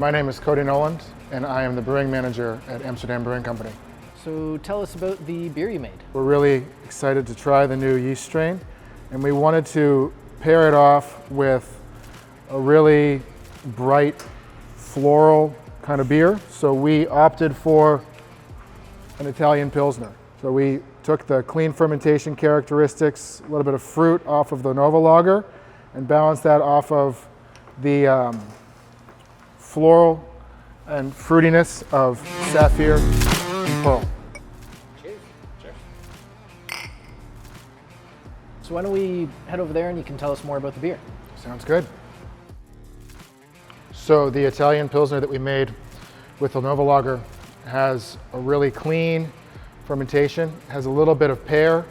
My name is Cody Noland, and I am the Brewing Manager at Amsterdam Brewing Company. So tell us about the beer you made. We're really excited to try the new yeast strain, and we wanted to pair it off with a really bright floral kind of beer. So we opted for an Italian Pilsner. So we took the clean fermentation characteristics, a little bit of fruit off of the NovaLager, and balanced that off of the floral and fruitiness of sapphire and pearl. Cheers. Cheers. So why don't we head over there and you can tell us more about the beer. Sounds good. So the Italian Pilsner that we made with the NovaLager has a really clean fermentation, has a little bit of pear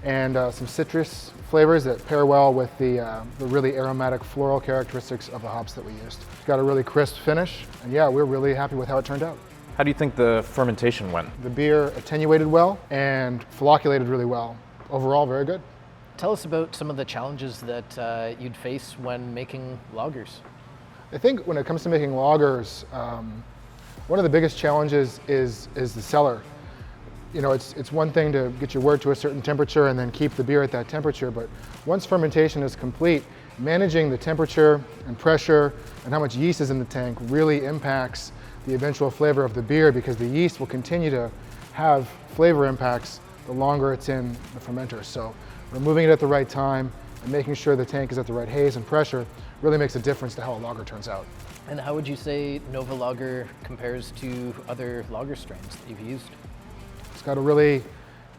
and some citrus flavors that pair well with the really aromatic floral characteristics of the hops that we used. It's got a really crisp finish, and yeah, we're really happy with how it turned out. How do you think the fermentation went? The beer attenuated well and flocculated really well. Overall, very good. Tell us about some of the challenges that you'd face when making lagers. I think when it comes to making lagers, one of the biggest challenges is the cellar. You know, it's one thing to get your wort to a certain temperature and then keep the beer at that temperature, but once fermentation is complete, managing the temperature and pressure and how much yeast is in the tank really impacts the eventual flavor of the beer, because the yeast will continue to have flavor impacts the longer it's in the fermenter. So removing it at the right time and making sure the tank is at the right haze and pressure really makes a difference to how a lager turns out. And how would you say NovaLager compares to other lager strains that you've used? It's got a really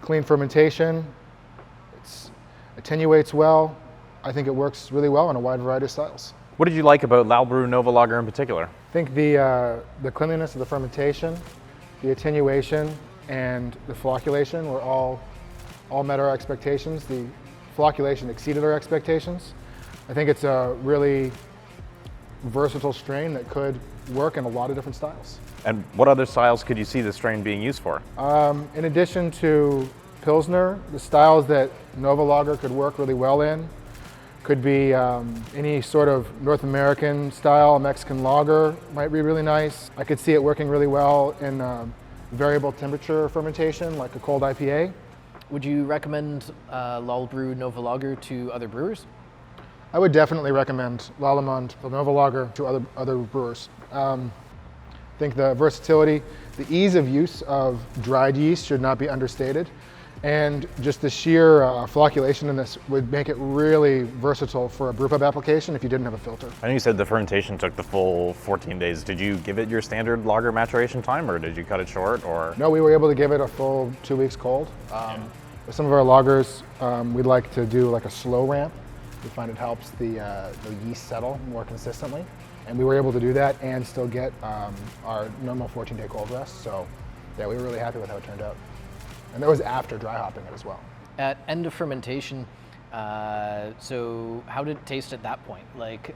clean fermentation. It attenuates well. I think it works really well in a wide variety of styles. What did you like about LalBrew NovaLager in particular? I think the cleanliness of the fermentation, the attenuation, and the flocculation were all met our expectations. The flocculation exceeded our expectations. I think it's a really versatile strain that could work in a lot of different styles. And what other styles could you see the strain being used for? In addition to Pilsner, the styles that NovaLager could work really well in could be any sort of North American style. Mexican lager might be really nice. I could see it working really well in variable temperature fermentation, like a cold IPA. Would you recommend LalBrew NovaLager to other brewers? I would definitely recommend Lallemand, the NovaLager, to other brewers. I think the versatility, the ease of use of dried yeast should not be understated. And just the sheer flocculation in this would make it really versatile for a brewpub application if you didn't have a filter. I know you said the fermentation took the full 14 days. Did you give it your standard lager maturation time, or did you cut it short? Or no, we were able to give it a full 2 weeks cold. With some of our lagers, we'd like to do like a slow ramp. We find it helps the yeast settle more consistently. And we were able to do that and still get our normal 14-day cold rest. So yeah, we were really happy with how it turned out. And that was after dry hopping it as well. At end of fermentation, so how did it taste at that point? Like,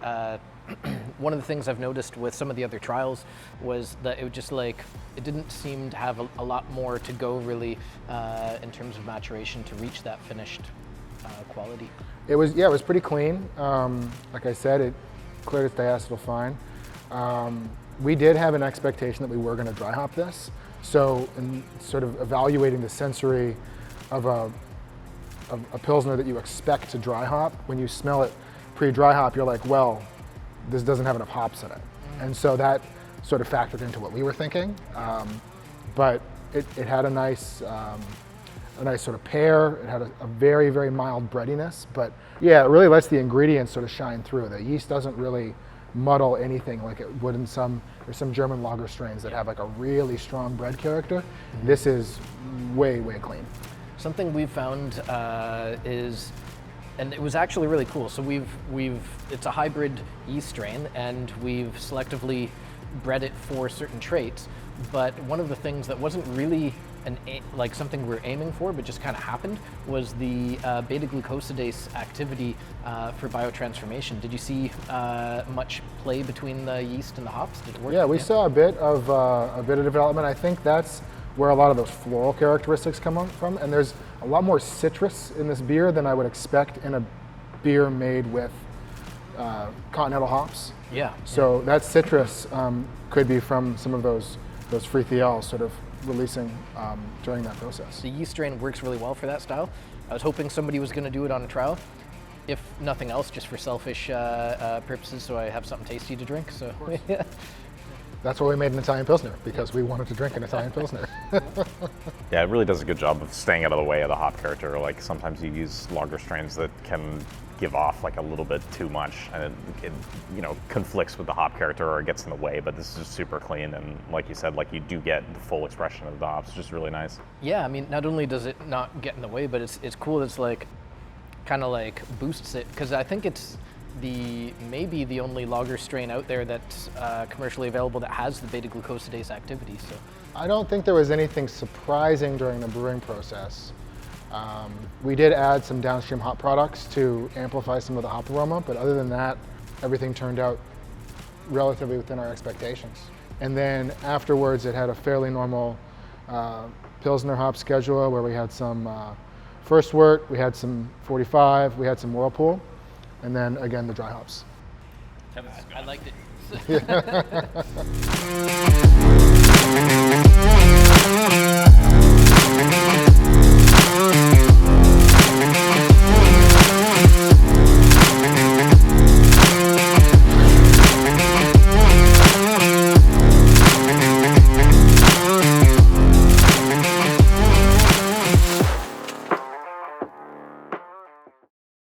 one of the things I've noticed with some of the other trials was that it was just like, it didn't seem to have a lot more to go really in terms of maturation to reach that finished quality. It was pretty clean. Like I said, it cleared its diacetyl fine. We did have an expectation that we were going to dry hop this. So in sort of evaluating the sensory of a Pilsner that you expect to dry hop, when you smell it pre-dry hop, you're like, well, this doesn't have enough hops in it. And so that sort of factored into what we were thinking. But it had a nice sort of pear. It had a very, very mild breadiness. But yeah, it really lets the ingredients sort of shine through. The yeast doesn't really muddle anything like it would in there's some German lager strains that have like a really strong bread character. Mm-hmm. This is way, way clean. Something we've found is, and it was actually really cool. So it's a hybrid yeast strain, and we've selectively bred it for certain traits. But one of the things that wasn't really like something we were aiming for, but just kind of happened, was the beta-glucosidase activity for biotransformation. Did you see much play between the yeast and the hops? Did it work? Yeah, we saw a bit of development. I think that's where a lot of those floral characteristics come from, and there's a lot more citrus in this beer than I would expect in a beer made with continental hops. Yeah. So that citrus could be from some of those free thiols sort of releasing during that process. The yeast strain works really well for that style. I was hoping somebody was going to do it on a trial, if nothing else, just for selfish purposes, so I have something tasty to drink. So yeah. That's why we made an Italian Pilsner, because we wanted to drink an Italian Pilsner. Yeah, it really does a good job of staying out of the way of the hop character. Like sometimes you use lager strains that can give off like a little bit too much, and it conflicts with the hop character or it gets in the way. But this is just super clean, and like you said, like you do get the full expression of the hops. It's just really nice. Yeah, I mean, not only does it not get in the way, but it's cool. It's like kind of like boosts it, because I think it's maybe the only lager strain out there that's commercially available that has the beta glucosidase activity. So I don't think there was anything surprising during the brewing process. We did add some downstream hop products to amplify some of the hop aroma, but other than that, everything turned out relatively within our expectations. And then afterwards, it had a fairly normal Pilsner hop schedule where we had some first wort, we had some 45, we had some Whirlpool, and then again the dry hops. I liked it.